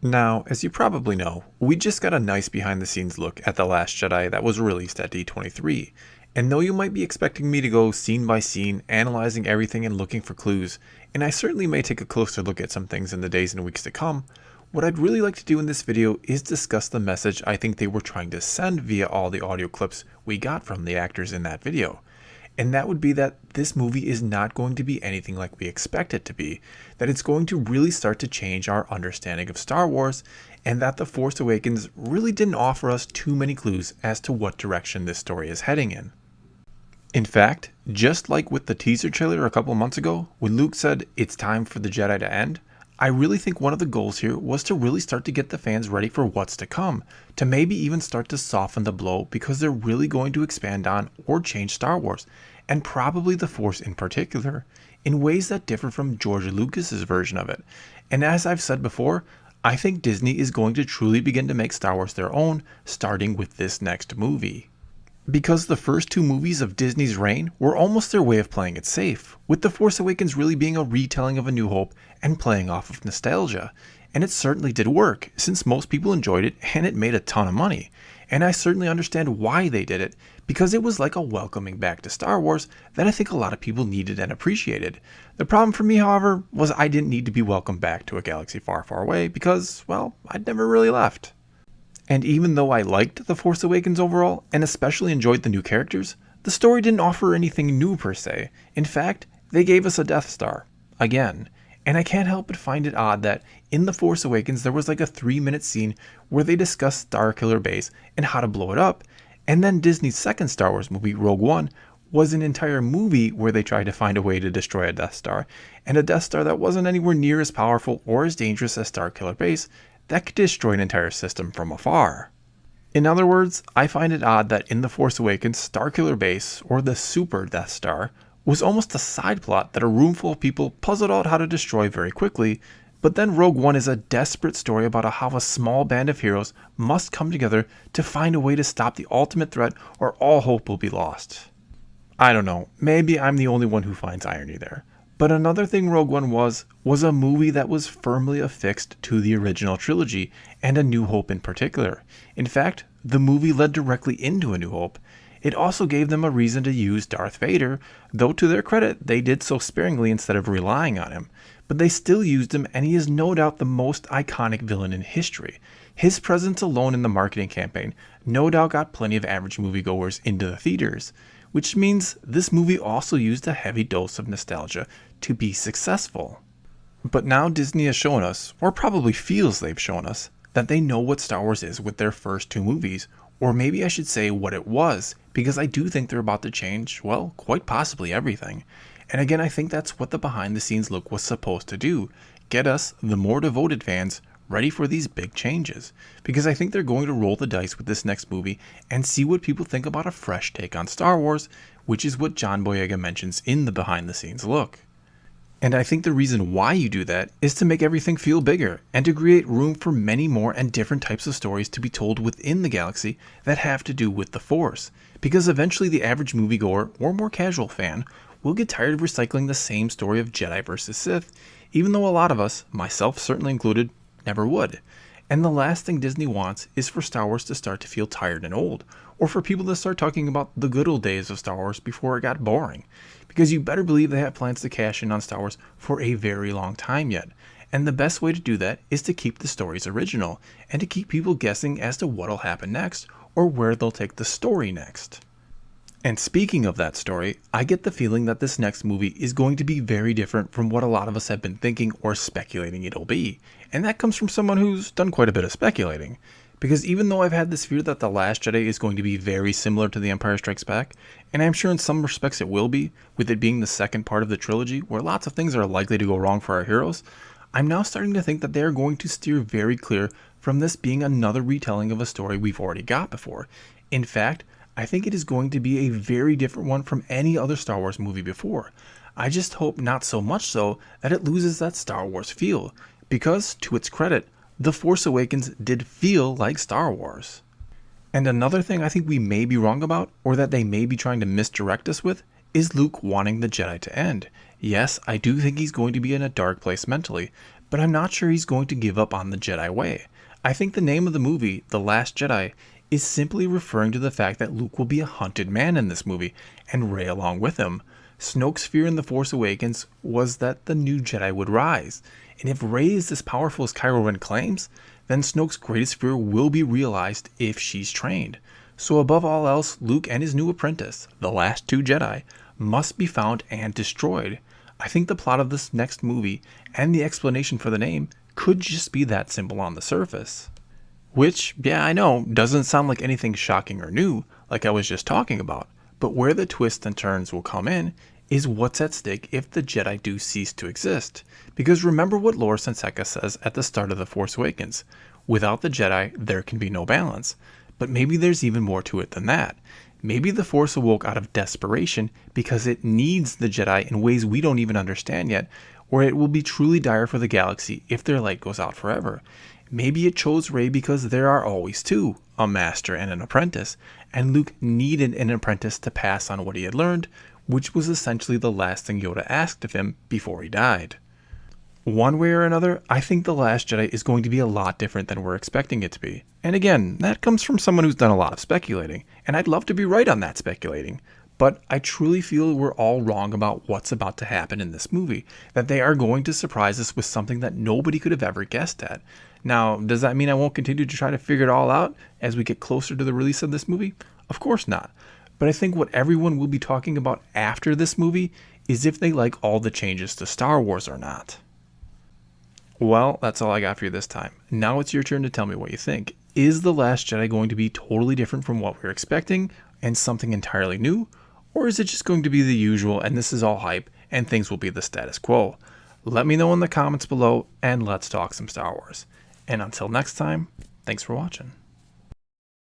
Now, as you probably know, we just got a nice behind the scenes look at The Last Jedi that was released at D23. And though you might be expecting me to go scene by scene, analyzing everything and looking for clues, and I certainly may take a closer look at some things in the days and weeks to come, what I'd really like to do in this video is discuss the message I think they were trying to send via all the audio clips we got from the actors in that video. And that would be that this movie is not going to be anything like we expect it to be, that it's going to really start to change our understanding of Star Wars, and that The Force Awakens really didn't offer us too many clues as to what direction this story is heading in. In fact, just like with the teaser trailer a couple months ago, when Luke said it's time for the Jedi to end, I really think one of the goals here was to really start to get the fans ready for what's to come, to maybe even start to soften the blow because they're really going to expand on or change Star Wars, and probably the Force in particular, in ways that differ from George Lucas's version of it. And as I've said before, I think Disney is going to truly begin to make Star Wars their own, starting with this next movie. Because the first two movies of Disney's reign were almost their way of playing it safe, with The Force Awakens really being a retelling of A New Hope and playing off of nostalgia. And it certainly did work, since most people enjoyed it and it made a ton of money. And I certainly understand why they did it, because it was like a welcoming back to Star Wars that I think a lot of people needed and appreciated. The problem for me, however, was I didn't need to be welcomed back to a galaxy far, far away because, well, I'd never really left. And even though I liked The Force Awakens overall, and especially enjoyed the new characters, the story didn't offer anything new per se. In fact, they gave us a Death Star. Again. And I can't help but find it odd that in The Force Awakens there was like a 3-minute scene where they discussed Starkiller Base and how to blow it up, and then Disney's second Star Wars movie, Rogue One, was an entire movie where they tried to find a way to destroy a Death Star, and a Death Star that wasn't anywhere near as powerful or as dangerous as Starkiller Base, that could destroy an entire system from afar. In other words, I find it odd that in The Force Awakens, Starkiller Base, or the Super Death Star, was almost a side plot that a room full of people puzzled out how to destroy very quickly, but then Rogue One is a desperate story about how a small band of heroes must come together to find a way to stop the ultimate threat or all hope will be lost. I don't know, maybe I'm the only one who finds irony there. But another thing Rogue One was a movie that was firmly affixed to the original trilogy, and A New Hope in particular. In fact, the movie led directly into A New Hope. It also gave them a reason to use Darth Vader, though to their credit, they did so sparingly instead of relying on him. But they still used him, and he is no doubt the most iconic villain in history. His presence alone in the marketing campaign no doubt got plenty of average moviegoers into the theaters. Which means this movie also used a heavy dose of nostalgia to be successful. But now Disney has shown us, or probably feels they've shown us, that they know what Star Wars is with their first two movies, or maybe I should say what it was, because I do think they're about to change, well, quite possibly everything. And again, I think that's what the behind the scenes look was supposed to do, get us, the more devoted fans, ready for these big changes, because I think they're going to roll the dice with this next movie and see what people think about a fresh take on Star Wars, which is what John Boyega mentions in the behind the scenes look. And I think the reason why you do that is to make everything feel bigger and to create room for many more and different types of stories to be told within the galaxy that have to do with the Force, because eventually the average moviegoer or more casual fan will get tired of recycling the same story of Jedi versus Sith, even though a lot of us, myself certainly included, never would. And the last thing Disney wants is for Star Wars to start to feel tired and old, or for people to start talking about the good old days of Star Wars before it got boring. Because you better believe they have plans to cash in on Star Wars for a very long time yet. And the best way to do that is to keep the stories original, and to keep people guessing as to what'll happen next, or where they'll take the story next. And speaking of that story, I get the feeling that this next movie is going to be very different from what a lot of us have been thinking or speculating it'll be. And that comes from someone who's done quite a bit of speculating. Because even though I've had this fear that The Last Jedi is going to be very similar to The Empire Strikes Back, and I'm sure in some respects it will be, with it being the second part of the trilogy where lots of things are likely to go wrong for our heroes, I'm now starting to think that they are going to steer very clear from this being another retelling of a story we've already got before. In fact, I think it is going to be a very different one from any other Star Wars movie before. I just hope not so much so that it loses that Star Wars feel, because, to its credit, The Force Awakens did feel like Star Wars. And another thing I think we may be wrong about, or that they may be trying to misdirect us with, is Luke wanting the Jedi to end. Yes, I do think he's going to be in a dark place mentally, but I'm not sure he's going to give up on the Jedi way. I think the name of the movie, The Last Jedi, is simply referring to the fact that Luke will be a hunted man in this movie, and Rey along with him. Snoke's fear in The Force Awakens was that the new Jedi would rise, and if Rey is as powerful as Kylo Ren claims, then Snoke's greatest fear will be realized if she's trained. So above all else, Luke and his new apprentice, the last two Jedi, must be found and destroyed. I think the plot of this next movie and the explanation for the name could just be that simple on the surface. Which, yeah, I know, doesn't sound like anything shocking or new, like I was just talking about. But where the twists and turns will come in is what's at stake if the Jedi do cease to exist. Because remember what Lor Sanseca says at the start of The Force Awakens. Without the Jedi, there can be no balance. But maybe there's even more to it than that. Maybe the Force awoke out of desperation because it needs the Jedi in ways we don't even understand yet, or it will be truly dire for the galaxy if their light goes out forever. Maybe it chose Rey because there are always two, a master and an apprentice, and Luke needed an apprentice to pass on what he had learned, which was essentially the last thing Yoda asked of him before he died. One way or another, I think The Last Jedi is going to be a lot different than we're expecting it to be. And again, that comes from someone who's done a lot of speculating, and I'd love to be right on that speculating. But I truly feel we're all wrong about what's about to happen in this movie, that they are going to surprise us with something that nobody could have ever guessed at. Now, does that mean I won't continue to try to figure it all out as we get closer to the release of this movie? Of course not. But I think what everyone will be talking about after this movie is if they like all the changes to Star Wars or not. Well, that's all I got for you this time. Now it's your turn to tell me what you think. Is The Last Jedi going to be totally different from what we were expecting and something entirely new? Or is it just going to be the usual and this is all hype and things will be the status quo? Let me know in the comments below and let's talk some Star Wars. And until next time, thanks for watching.